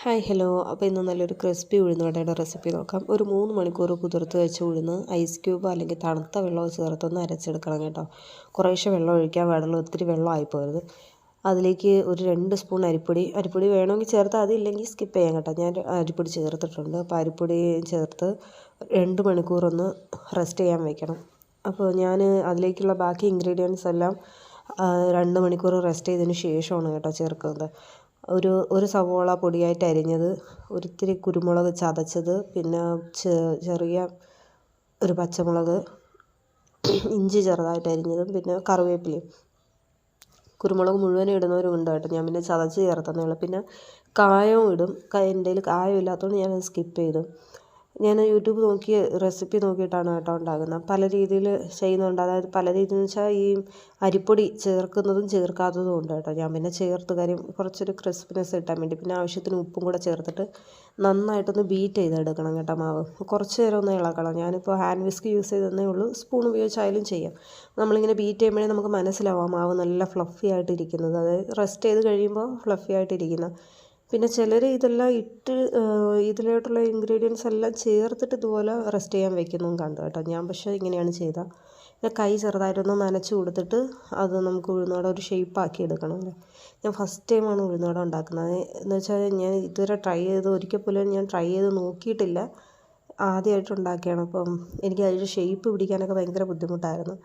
Hi hello. അപ്പോൾ ഇന്ന് നല്ലൊരു ക്രിസ്പി ഉഴുന്നുവടയുടെ റെസിപ്പി നോക്കാം. ഒരു 3 മണിക്കൂർ കുതിർത്ത് വെച്ച ഉഴുന്ന് ഐസ് ക്യൂബ് അല്ലെങ്കിൽ തണുത്ത വെള്ളം ചേർത്തൊന്ന് അരച്ചെടുക്കണം കേട്ടോ. കുറേശ്ശെ വെള്ളം ഒഴിക്കാൻ പാടുള്ളൂ, ഒത്തിരി വെള്ളമായി പോകരുത്. അതിലേക്ക് ഒരു 2 സ്പൂൺ അരിപ്പൊടി വേണമെങ്കിൽ ചേർത്താൽ അതില്ലെങ്കിൽ സ്കിപ്പ് ചെയ്യാം കേട്ടോ. ഞാൻ അരിപ്പൊടി ചേർത്തിട്ടുണ്ട്. അപ്പോൾ അരിപ്പൊടി ചേർത്ത് 2 മണിക്കൂറൊന്ന് റെസ്റ്റ് ചെയ്യാൻ വെക്കണം. അപ്പോൾ ഞാൻ അതിലേക്കുള്ള ബാക്കി ഇൻഗ്രീഡിയൻസ് എല്ലാം 2 മണിക്കൂർ റെസ്റ്റ് ചെയ്തതിന് ശേഷമാണ് കേട്ടോ ചേർക്കുന്നത്. ഒരു സവോള പൊടിയായിട്ട് അരിഞ്ഞത്, ഒരിത്തിരി കുരുമുളക് ചതച്ചത്, പിന്നെ ചെറിയ ഒരു പച്ചമുളക്, ഇഞ്ചി ചെറുതായിട്ട് അരിഞ്ഞതും, പിന്നെ കറിവേപ്പിലയും. കുരുമുളക് മുഴുവനും ഇടുന്നവരും ഉണ്ട് കേട്ടോ. ഞാൻ പിന്നെ ചതച്ച് ചേർത്തന്നേ ഉള്ളൂ. പിന്നെ കായവും ഇടും. എൻ്റെ കയ്യിൽ കായം ഇല്ലാത്തതുകൊണ്ട് ഞാനത് സ്കിപ്പ് ചെയ്തു. ഞാൻ യൂട്യൂബ് നോക്കി റെസിപ്പി നോക്കിയിട്ടാണ് കേട്ടോ ഉണ്ടാക്കുന്നത്. പല രീതിയിൽ ചെയ്യുന്നുണ്ട്. അതായത് പല രീതിയിൽ എന്ന് വെച്ചാൽ ഈ അരിപ്പൊടി ചേർക്കുന്നതും ചേർക്കാത്തതും ഉണ്ട് കേട്ടോ. ഞാൻ പിന്നെ ചേർത്ത്, കാര്യം കുറച്ചൊരു ക്രിസ്പിനെസ് കിട്ടാൻ വേണ്ടി. പിന്നെ ആവശ്യത്തിന് ഉപ്പും കൂടെ ചേർത്തിട്ട് നന്നായിട്ടൊന്ന് ബീറ്റ് ചെയ്തെടുക്കണം കേട്ടോ മാവ്. കുറച്ച് നേരം ഒന്ന് ഇളക്കണം. ഞാനിപ്പോൾ ഹാൻഡ് വിസ്ക് യൂസ് ചെയ്തതേ ഉള്ളൂ. സ്പൂൺ ഉപയോഗിച്ചായാലും ചെയ്യാം. നമ്മളിങ്ങനെ ബീറ്റ് ചെയ്യുമ്പോഴേ നമുക്ക് മനസ്സിലാവാം മാവ് നല്ല ഫ്ലഫി ആയിട്ടിരിക്കുന്നത്. അതായത് റെസ്റ്റ് ചെയ്ത് കഴിയുമ്പോൾ ഫ്ലഫി ആയിട്ടിരിക്കുന്ന. പിന്നെ ചിലർ ഇതെല്ലാം ഇതിലോട്ടുള്ള ഇൻഗ്രീഡിയൻസ് എല്ലാം ചേർത്തിട്ട് ഇതുപോലെ റെസ്റ്റ് ചെയ്യാൻ വെക്കുന്നതും കണ്ടു കേട്ടോ. ഞാൻ പക്ഷേ ഇങ്ങനെയാണ് ചെയ്തത്. പിന്നെ കൈ ചെറുതായിട്ടൊന്ന് നനച്ച് കൊടുത്തിട്ട് അത് നമുക്ക് ഉഴുന്നുവട ഒരു ഷേപ്പാക്കി എടുക്കണമല്ലോ. ഞാൻ ഫസ്റ്റ് ടൈമാണ് ഉഴുന്നുവട ഉണ്ടാക്കുന്നത്. എന്ന് വെച്ചാൽ ഞാൻ ഇതുവരെ ഒരിക്കൽ പോലും ഞാൻ ട്രൈ ചെയ്ത് നോക്കിയിട്ടില്ല. ആദ്യമായിട്ട് ഉണ്ടാക്കിയാണ്. അപ്പം എനിക്ക് അതിൻ്റെ ഷേപ്പ് പിടിക്കാനൊക്കെ ഭയങ്കര ബുദ്ധിമുട്ടായിരുന്നു.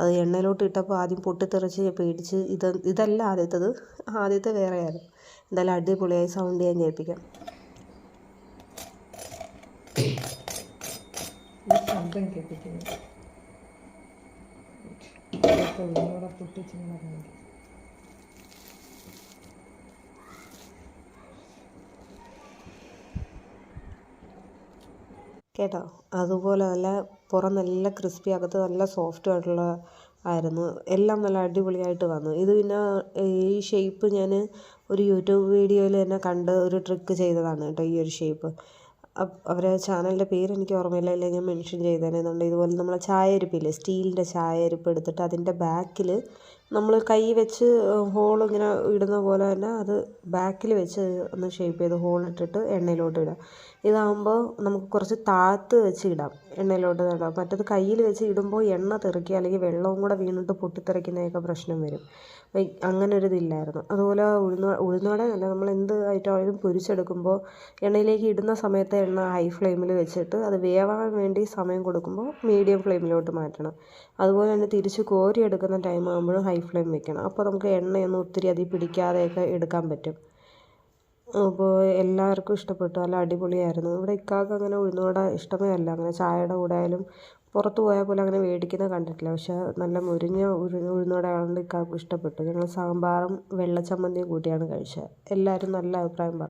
അത് എണ്ണയിലോട്ട് ഇട്ടപ്പോൾ ആദ്യം പൊട്ടിത്തെറിച്ച് പേടിച്ച്. ഇതല്ല ആദ്യത്തേത്, ആദ്യത്തെ വേറെയായിരുന്നു. എന്തായാലും അടിപൊളിയായി. സൗണ്ട് ഞാൻ കേൾപ്പിക്കാം. ശബ്ദം കേൾപ്പിക്കുന്നത് പൊട്ടിച്ച് കേട്ടോ. അതുപോലെ നല്ല പുറം നല്ല ക്രിസ്പി, അകത്ത് നല്ല സോഫ്റ്റ് ആയിട്ടുള്ള ആയിരുന്നു. എല്ലാം നല്ല അടിപൊളിയായിട്ട് വന്നു. ഇത് പിന്നെ ഈ ഷേപ്പ് ഞാൻ ഒരു യൂട്യൂബ് വീഡിയോയിൽ തന്നെ കണ്ട് ഒരു ട്രിക്ക് ചെയ്തതാണ് കേട്ടോ. ഈ ഒരു ഷേപ്പ് അവരെ ചാനലിൻ്റെ പേര് എനിക്ക് ഓർമ്മയില്ല, അല്ലെങ്കിൽ ഞാൻ മെൻഷൻ ചെയ്തേനെന്നുണ്ട്. ഇതുപോലെ നമ്മളെ ചായയരിപ്പില്ലേ, സ്റ്റീലിൻ്റെ ചായയരിപ്പ് എടുത്തിട്ട് അതിൻ്റെ ബാക്കിൽ നമ്മൾ കൈ വെച്ച് ഹോളിങ്ങനെ ഇടുന്ന പോലെ തന്നെ അത് ബാക്കിൽ വെച്ച് ഒന്ന് ഷേപ്പ് ചെയ്ത് ഹോളിട്ടിട്ട് എണ്ണയിലോട്ട് ഇടാം. ഇതാകുമ്പോൾ നമുക്ക് കുറച്ച് താഴ്ത്ത് വെച്ച് ഇടാം, എണ്ണയിലോട്ട് ഇടാം. മറ്റത് കയ്യിൽ വെച്ച് ഇടുമ്പോൾ എണ്ണ തെറിക്കുക, അല്ലെങ്കിൽ വെള്ളവും കൂടെ വീണിട്ട് പൊട്ടിത്തെറിക്കുന്നതൊക്കെ പ്രശ്നം വരും. അങ്ങനെ ഒരു ഇതില്ലായിരുന്നു. അതുപോലെ ഉഴുന്നുവടയല്ല, നമ്മൾ എന്ത് ഐറ്റം ആയാലും പൊരിച്ചെടുക്കുമ്പോൾ എണ്ണയിലേക്ക് ഇടുന്ന സമയത്ത് എണ്ണ ഹൈ ഫ്ലെയിമിൽ വെച്ചിട്ട് അത് വേവാൻ വേണ്ടി സമയം കൊടുക്കുമ്പോൾ മീഡിയം ഫ്ലെയിമിലോട്ട് മാറ്റണം. അതുപോലെ തന്നെ തിരിച്ച് കോരിയെടുക്കുന്ന ടൈം ആകുമ്പോഴും ഹൈ ഫ്ലെയിം വെക്കണം. അപ്പോൾ നമുക്ക് എണ്ണയൊന്നും ഒത്തിരി അതിൽ പിടിക്കാതെയൊക്കെ എടുക്കാൻ പറ്റും. അപ്പോൾ എല്ലാവർക്കും ഇഷ്ടപ്പെട്ടു. നല്ല അടിപൊളിയായിരുന്നു. ഇവിടെ ഇക്കാക്ക് അങ്ങനെ ഉഴുന്നുവട ഇഷ്ടമേ അല്ല. അങ്ങനെ ചായയുടെ കൂടെ ആയാലും പുറത്ത് പോയാൽ പോലും അങ്ങനെ മേടിക്കുന്നത് കണ്ടിട്ടില്ല. പക്ഷേ നല്ല മുരിഞ്ഞ ഉഴുന്നുവട ആയതുകൊണ്ട് ഇക്കാക്ക് ഇഷ്ടപ്പെട്ടു. ഞങ്ങൾ സാമ്പാറും വെള്ളച്ചമ്മന്തിയും കൂട്ടിയാണ് കഴിച്ചത്. എല്ലാവരും നല്ല അഭിപ്രായം പറഞ്ഞു.